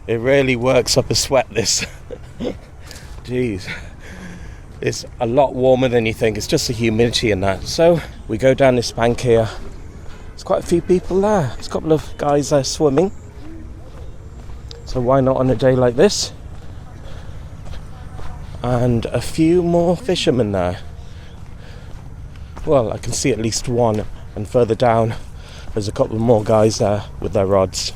It really works up a sweat, this. Jeez. It's a lot warmer than you think. It's just the humidity and that. So we go down this bank here. There's quite a few people there. There's a couple of guys there swimming. So why not on a day like this? And a few more fishermen there. Well, I can see at least one. And further down, there's a couple more guys there with their rods.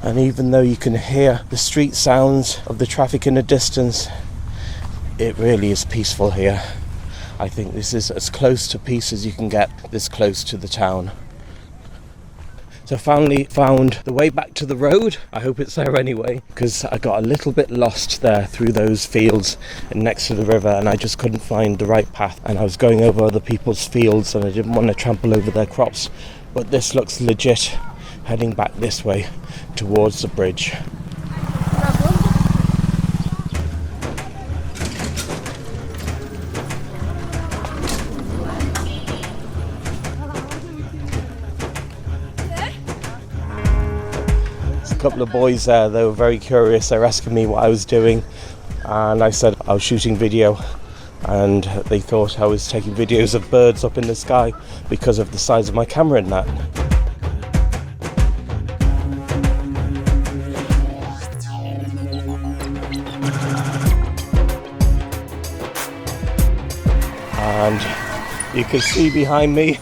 And even though you can hear the street sounds of the traffic in the distance, it really is peaceful here. I think this is as close to peace as you can get this close to the town. So I finally found the way back to the road. I hope it's there anyway, because I got a little bit lost there through those fields and next to the river, and I just couldn't find the right path. And I was going over other people's fields and I didn't want to trample over their crops. But this looks legit, heading back this way towards the bridge. There's a couple of boys there, they were very curious. They were asking me what I was doing, and I said I was shooting video, and they thought I was taking videos of birds up in the sky because of the size of my camera and that. And you can see behind me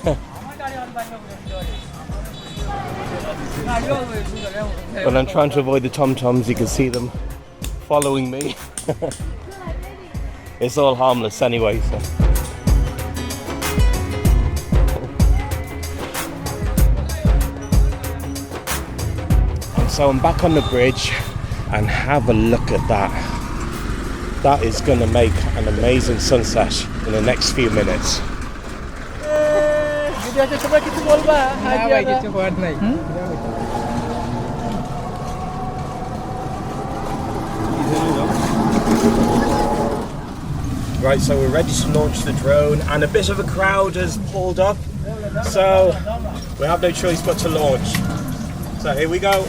when I'm trying to avoid the tom-toms, you can see them following me. It's all harmless anyway, so. And so I'm back on the bridge, and have a look at that. That is going to make an amazing sunset in the next few minutes. Right, so we're ready to launch the drone, and a bit of a crowd has pulled up, so we have no choice but to launch. So here we go.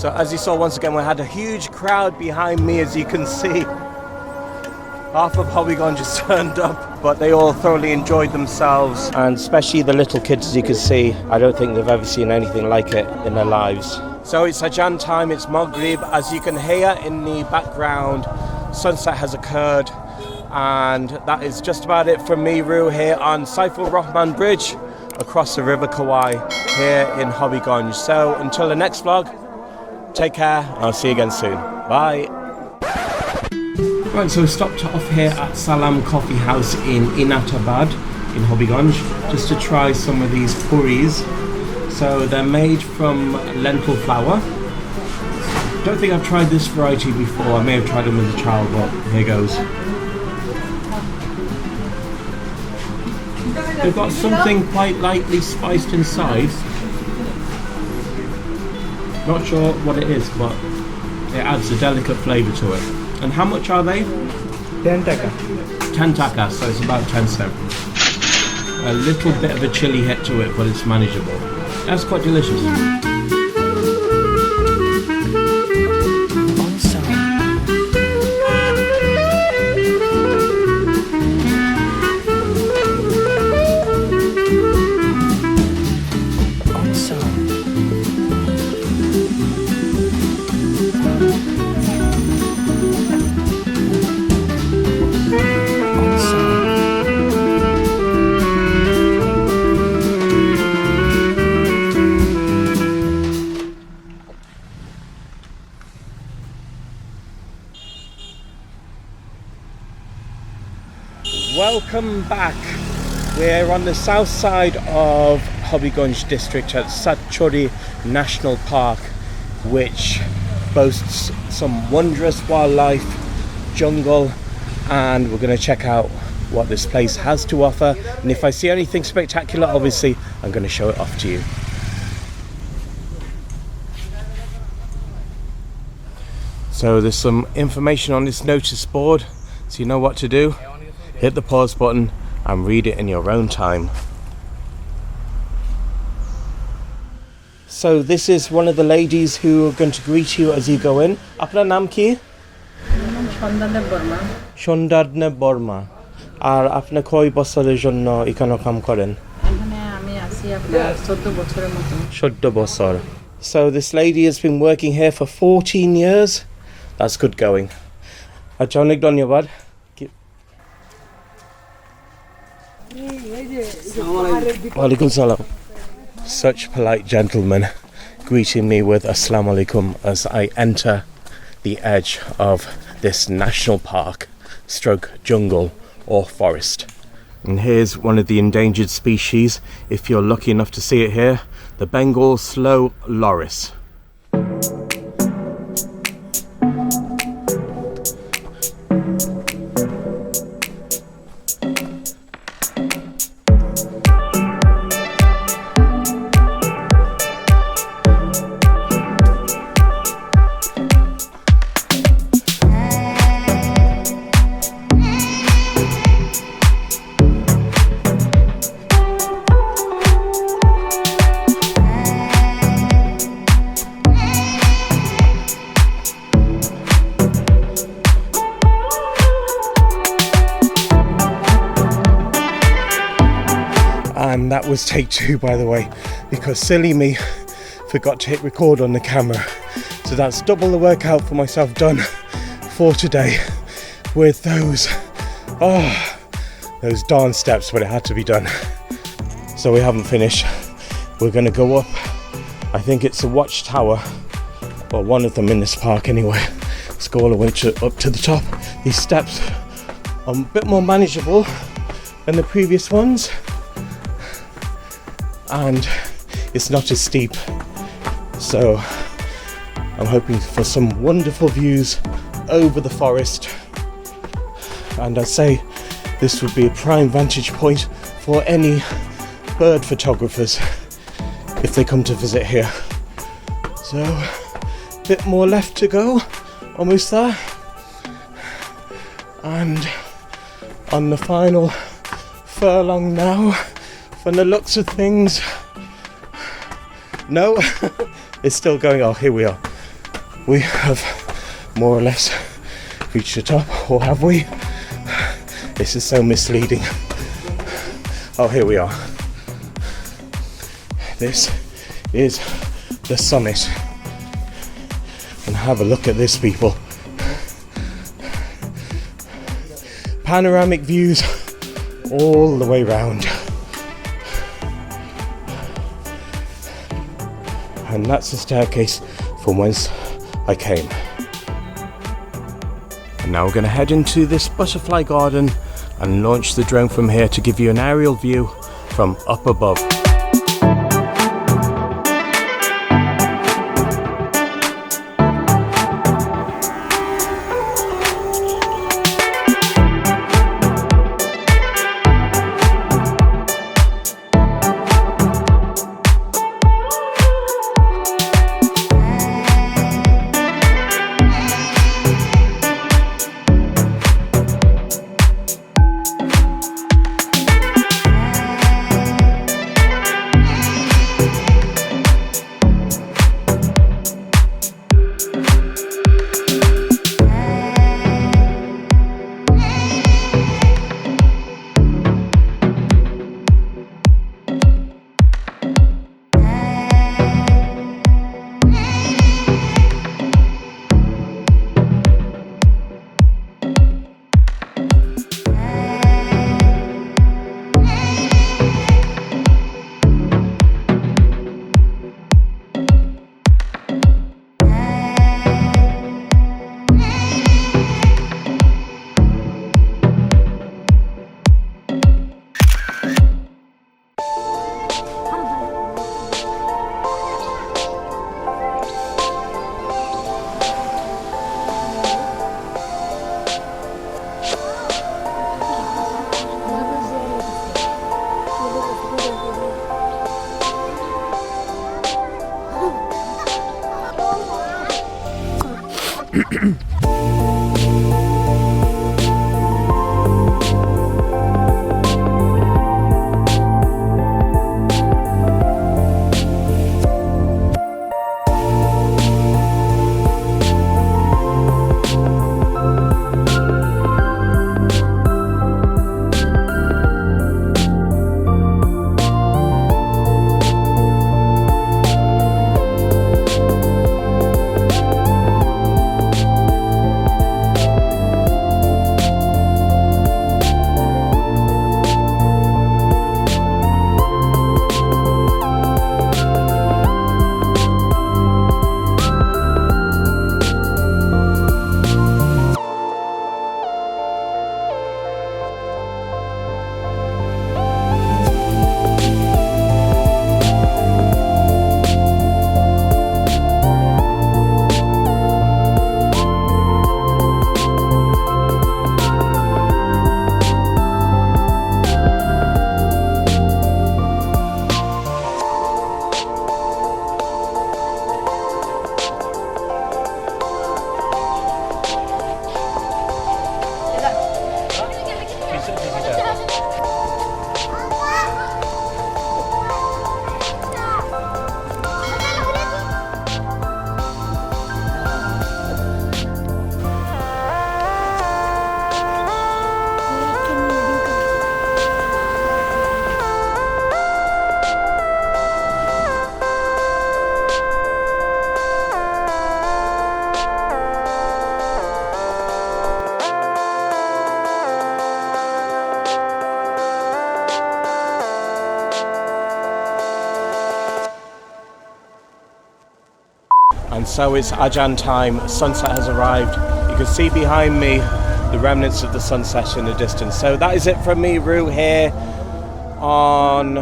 So as you saw, once again, we had a huge crowd behind me, as you can see. Half of Habiganj just turned up, but they all thoroughly enjoyed themselves, and especially the little kids, as you can see. I don't think they've ever seen anything like it in their lives. So it's Adhan time, it's Maghrib. As you can hear in the background, sunset has occurred, and that is just about it from me, Roo, here on Saifur Rahman Bridge across the river Khowai here in Habiganj. So until the next vlog, take care, I'll see you again soon. Bye. Right, so we stopped off here at Salam Coffee House in Inatabad in Habiganj just to try some of these puris. So they're made from lentil flour. Don't think I've tried this variety before. I may have tried them as a child, but here goes. They've got something quite lightly spiced inside. Not sure what it is, but it adds a delicate flavour to it. And how much are they? 10 taka. 10 taka, so it's about 10 cents. A little bit of a chilli hit to it, but it's manageable. That's quite delicious. Welcome back. We're on the south side of Habiganj district at Satchari National Park, which boasts some wondrous wildlife, jungle, and we're going to check out what this place has to offer. And if I see anything spectacular, obviously I'm going to show it off to you. So there's some information on this notice board, so you know what to do. Hit the pause button and read it in your own time. So this is one of the ladies who are going to greet you as you go in. Apna naam ki? Shondadne Borma. Ar apne koi bosorer jonno ekhane kaam koren? আমি আছি আপনার 14 বছরের মতো 14 বছর. So this lady has been working here for 14 years. That's good going. আচ্ছা, অনেক ধন্যবাদ. Walaikum salam. Such polite gentlemen greeting me with Assalamu alaikum as I enter the edge of this national park, stroke jungle or forest. And here's one of the endangered species, if you're lucky enough to see it here, the Bengal slow loris. And that was take 2, by the way, because silly me forgot to hit record on the camera. So that's double the workout for myself done for today with those darn steps, but it had to be done. So we haven't finished. We're going to go up. I think it's a watchtower, or one of them in this park anyway. Let's go all the way up to the top. These steps are a bit more manageable than the previous ones, and it's not as steep, so I'm hoping for some wonderful views over the forest. And I'd say this would be a prime vantage point for any bird photographers if they come to visit here. So a bit more left to go, almost there, and on the final furlong now. From the looks of things, no, it's still going. Oh, here we are. we have more or less reached the top, or have we? This is so misleading. Oh, here we are. This is the summit. And have a look at this, people. Panoramic views all the way round. And that's the staircase from whence I came. And now we're going to head into this butterfly garden and launch the drone from here to give you an aerial view from up above. And so it's Ajahn time, sunset has arrived. You can see behind me the remnants of the sunset in the distance. So that is it from me, Roo, here on